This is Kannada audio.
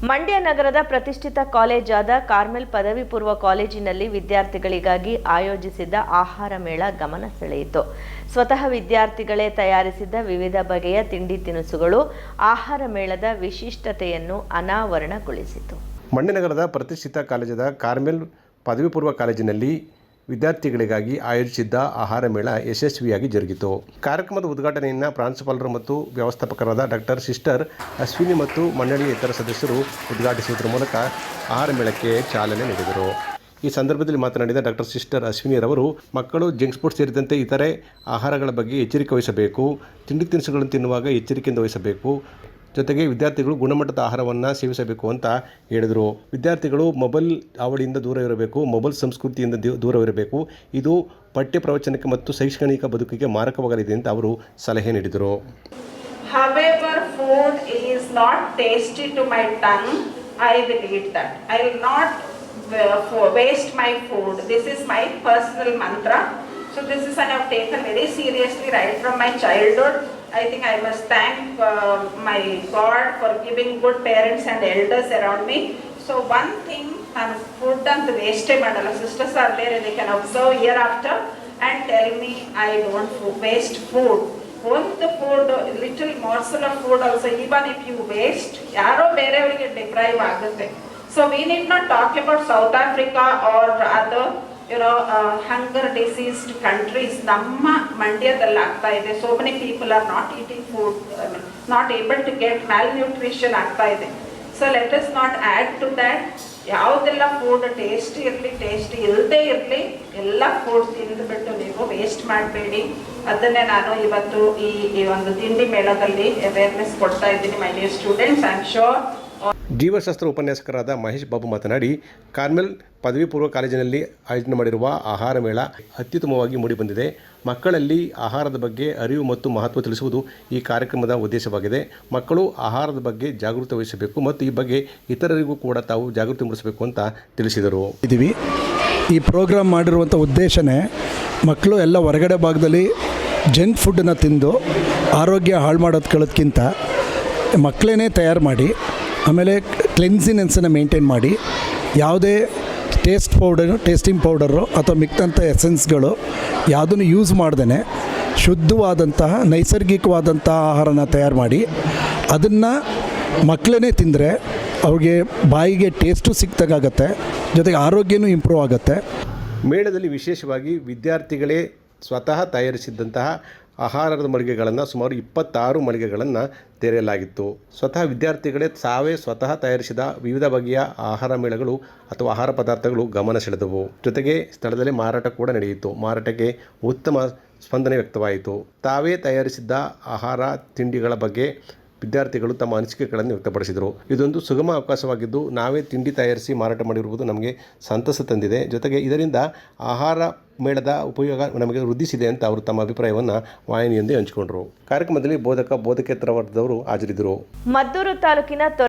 ಮಂಡ್ಯ ನಗರದ ಪ್ರತಿಷ್ಠಿತ ಕಾಲೇಜಾದ ಕಾರ್ಮೆಲ್ ಪದವಿ ಪೂರ್ವ ಕಾಲೇಜಿನಲ್ಲಿ ವಿದ್ಯಾರ್ಥಿಗಳಿಗಾಗಿ ಆಯೋಜಿಸಿದ್ದ ಆಹಾರ ಮೇಳ ಗಮನ ಸೆಳೆಯಿತು. ಸ್ವತಃ ವಿದ್ಯಾರ್ಥಿಗಳೇ ತಯಾರಿಸಿದ್ದ ವಿವಿಧ ಬಗೆಯ ತಿಂಡಿ ತಿನಿಸುಗಳು ಆಹಾರ ಮೇಳದ ವಿಶಿಷ್ಟತೆಯನ್ನು ಅನಾವರಣಗೊಳಿಸಿತು. ಮಂಡ್ಯ ನಗರದ ಪ್ರತಿಷ್ಠಿತ ಕಾಲೇಜಾದ ಕಾರ್ಮೆಲ್ ಪದವಿ ಪೂರ್ವ ಕಾಲೇಜಿನಲ್ಲಿ ವಿದ್ಯಾರ್ಥಿಗಳಿಗಾಗಿ ಆಯೋಜಿಸಿದ್ದ ಆಹಾರ ಮೇಳ ಯಶಸ್ವಿಯಾಗಿ ಜರುಗಿತು. ಕಾರ್ಯಕ್ರಮದ ಉದ್ಘಾಟನೆಯನ್ನು ಪ್ರಾಂಶುಪಾಲರು ಮತ್ತು ವ್ಯವಸ್ಥಾಪಕರಾದ ಡಾಕ್ಟರ್ ಸಿಸ್ಟರ್ ಅಶ್ವಿನಿ ಮತ್ತು ಮಂಡಳಿಯ ಇತರ ಸದಸ್ಯರು ಉದ್ಘಾಟಿಸುವುದರ ಮೂಲಕ ಆಹಾರ ಮೇಳಕ್ಕೆ ಚಾಲನೆ ನೀಡಿದರು. ಈ ಸಂದರ್ಭದಲ್ಲಿ ಮಾತನಾಡಿದ ಡಾಕ್ಟರ್ ಸಿಸ್ಟರ್ ಅಶ್ವಿನಿರವರು, ಮಕ್ಕಳು ಜಂಕ್ ಫುಡ್ ಸೇರಿದಂತೆ ಇತರೆ ಆಹಾರಗಳ ಬಗ್ಗೆ ಎಚ್ಚರಿಕೆ ವಹಿಸಬೇಕು, ತಿಂಡಿ ತಿನಿಸುಗಳನ್ನು ತಿನ್ನುವಾಗ ಎಚ್ಚರಿಕೆಯಿಂದ ವಹಿಸಬೇಕು, ಜೊತೆಗೆ ವಿದ್ಯಾರ್ಥಿಗಳು ಗುಣಮಟ್ಟದ ಆಹಾರವನ್ನು ಸೇವಿಸಬೇಕು ಅಂತ ಹೇಳಿದರು. ವಿದ್ಯಾರ್ಥಿಗಳು ಮೊಬೈಲ್ ಹಾವಳಿಯಿಂದ ದೂರ ಇರಬೇಕು, ಮೊಬೈಲ್ ಸಂಸ್ಕೃತಿಯಿಂದ ದೂರವಿರಬೇಕು. ಇದು ಪಠ್ಯ ಪ್ರವಚನಕ್ಕೆ ಮತ್ತು ಶೈಕ್ಷಣಿಕ ಬದುಕಿಗೆ ಮಾರಕವಾಗಲಿದೆ ಅಂತ ಅವರು ಸಲಹೆ ನೀಡಿದರು. However, food is not tasty to my tongue, I will eat that. I will not waste my food. This is my personal mantra. So this is I have taken very seriously right from my childhood. I think I must thank my God for giving good parents and elders around me. So one thing, food and the waste madala sisters are there, and they can observe year after and tell me I don't waste food. One the food, little morsel of food also, even if you waste, yaro berevarige deprive agutte. So we need not talk about South Africa or other hunger diseased countries. ನಮ್ಮ ಮಂಡ್ಯದಲ್ಲಿ ಆಗ್ತಾ ಇದೆ. So many people are not eating food, not able to get malnutrition ಆಗ್ತಾ ಇದೆ. So let us not add to that. ಯಾವುದೆಲ್ಲ ಫುಡ್ ಟೇಸ್ಟಿ ಇರಲಿ, ಟೇಸ್ಟಿ ಇಲ್ಲದೆ ಇರಲಿ, ಎಲ್ಲ ಫುಡ್ ತಿಂದುಬಿಟ್ಟು ನೀವು ವೇಸ್ಟ್ ಮಾಡಬೇಡಿ. ಅದನ್ನೇ ನಾನು ಇವತ್ತು ಈ ಒಂದು ತಿಂಡಿ ಮೇಳದಲ್ಲಿ ಅವೇರ್ನೆಸ್ ಕೊಡ್ತಾ ಇದ್ದೀನಿ. My dear students, I am sure. ಜೀವಶಾಸ್ತ್ರ ಉಪನ್ಯಾಸಕರಾದ ಮಹೇಶ್ ಬಾಬು ಮಾತನಾಡಿ, ಕಾರ್ಮೆಲ್ ಪದವಿ ಪೂರ್ವ ಕಾಲೇಜಿನಲ್ಲಿ ಆಯೋಜನೆ ಮಾಡಿರುವ ಆಹಾರ ಮೇಳ ಅತ್ಯುತ್ತಮವಾಗಿ ಮೂಡಿಬಂದಿದೆ. ಮಕ್ಕಳಲ್ಲಿ ಆಹಾರದ ಬಗ್ಗೆ ಅರಿವು ಮತ್ತು ಮಹತ್ವ ತಿಳಿಸುವುದು ಈ ಕಾರ್ಯಕ್ರಮದ ಉದ್ದೇಶವಾಗಿದೆ. ಮಕ್ಕಳು ಆಹಾರದ ಬಗ್ಗೆ ಜಾಗೃತಿ ವಹಿಸಬೇಕು ಮತ್ತು ಈ ಬಗ್ಗೆ ಇತರರಿಗೂ ಕೂಡ ತಾವು ಜಾಗೃತಿ ಮೂಡಿಸಬೇಕು ಅಂತ ತಿಳಿಸಿದರು. ಈ ಪ್ರೋಗ್ರಾಮ್ ಮಾಡಿರುವಂಥ ಉದ್ದೇಶನೇ ಮಕ್ಕಳು ಎಲ್ಲ ಹೊರಗಡೆ ಭಾಗದಲ್ಲಿ ಜಂಕ್ ಫುಡ್ಡನ್ನು ತಿಂದು ಆರೋಗ್ಯ ಹಾಳು ಮಾಡೋದು ಕೇಳೋದಕ್ಕಿಂತ ಮಕ್ಕಳೇ ತಯಾರು ಮಾಡಿ, ಆಮೇಲೆ ಕ್ಲೆನ್ಸಿನೆನ್ಸನ್ನು ಮೇಂಟೈನ್ ಮಾಡಿ, ಯಾವುದೇ ಟೇಸ್ಟಿಂಗ್ ಪೌಡರು ಅಥವಾ ಮಿಕ್ತಂಥ ಎಸೆನ್ಸ್ಗಳು ಯಾವುದನ್ನು ಯೂಸ್ ಮಾಡ್ದೇ ಶುದ್ಧವಾದಂತಹ ನೈಸರ್ಗಿಕವಾದಂತಹ ಆಹಾರನ ತಯಾರು ಮಾಡಿ ಅದನ್ನು ಮಕ್ಕಳೇ ತಿಂದರೆ ಅವ್ರಿಗೆ ಬಾಯಿಗೆ ಟೇಸ್ಟು ಸಿಕ್ತಾಗತ್ತೆ, ಜೊತೆಗೆ ಆರೋಗ್ಯನೂ ಇಂಪ್ರೂವ್ ಆಗುತ್ತೆ. ಮೇಳದಲ್ಲಿ ವಿಶೇಷವಾಗಿ ವಿದ್ಯಾರ್ಥಿಗಳೇ ಸ್ವತಃ ತಯಾರಿಸಿದ್ದಂತಹ ಆಹಾರದ ಮಳಿಗೆಗಳನ್ನು ಸುಮಾರು 26 ಮಳಿಗೆಗಳನ್ನು ತೆರೆಯಲಾಗಿತ್ತು. ಸ್ವತಃ ವಿದ್ಯಾರ್ಥಿಗಳೇ ಸ್ವತಃ ತಯಾರಿಸಿದ ವಿವಿಧ ಬಗೆಯ ಆಹಾರ ಮೇಳಗಳು ಅಥವಾ ಆಹಾರ ಪದಾರ್ಥಗಳು ಗಮನ ಸೆಳೆದವು. ಜೊತೆಗೆ ಸ್ಥಳದಲ್ಲೇ ಮಾರಾಟ ಕೂಡ ನಡೆಯಿತು. ಮಾರಾಟಕ್ಕೆ ಉತ್ತಮ ಸ್ಪಂದನೆ ವ್ಯಕ್ತವಾಯಿತು. ತಾವೇ ತಯಾರಿಸಿದ್ದ ಆಹಾರ ತಿಂಡಿಗಳ ಬಗ್ಗೆ ವಿದ್ಯಾರ್ಥಿಗಳು ತಮ್ಮ ಅನಿಸಿಕೆಗಳನ್ನು ವ್ಯಕ್ತಪಡಿಸಿದರು. ಇದೊಂದು ಸುಗಮ ಅವಕಾಶವಾಗಿದ್ದು ನಾವೇ ತಿಂಡಿ ತಯಾರಿಸಿ ಮಾರಾಟ ಮಾಡಿರುವುದು ನಮಗೆ ಸಂತಸ ತಂದಿದೆ. ಜೊತೆಗೆ ಇದರಿಂದ ಆಹಾರ ಮೇಳದ ಉಪಯೋಗ ನಮಗೆ ವೃದ್ಧಿಸಿದೆ ಅಂತ ಅವರು ತಮ್ಮ ಅಭಿಪ್ರಾಯವನ್ನು ವಾಹಿನಿಯೊಂದಿಗೆ ಹಂಚಿಕೊಂಡರು. ಕಾರ್ಯಕ್ರಮದಲ್ಲಿ ಬೋಧಕೇತರ ವರ್ಗದವರು ಹಾಜರಿದ್ದರು. ಮದ್ದೂರು ತಾಲೂಕಿನ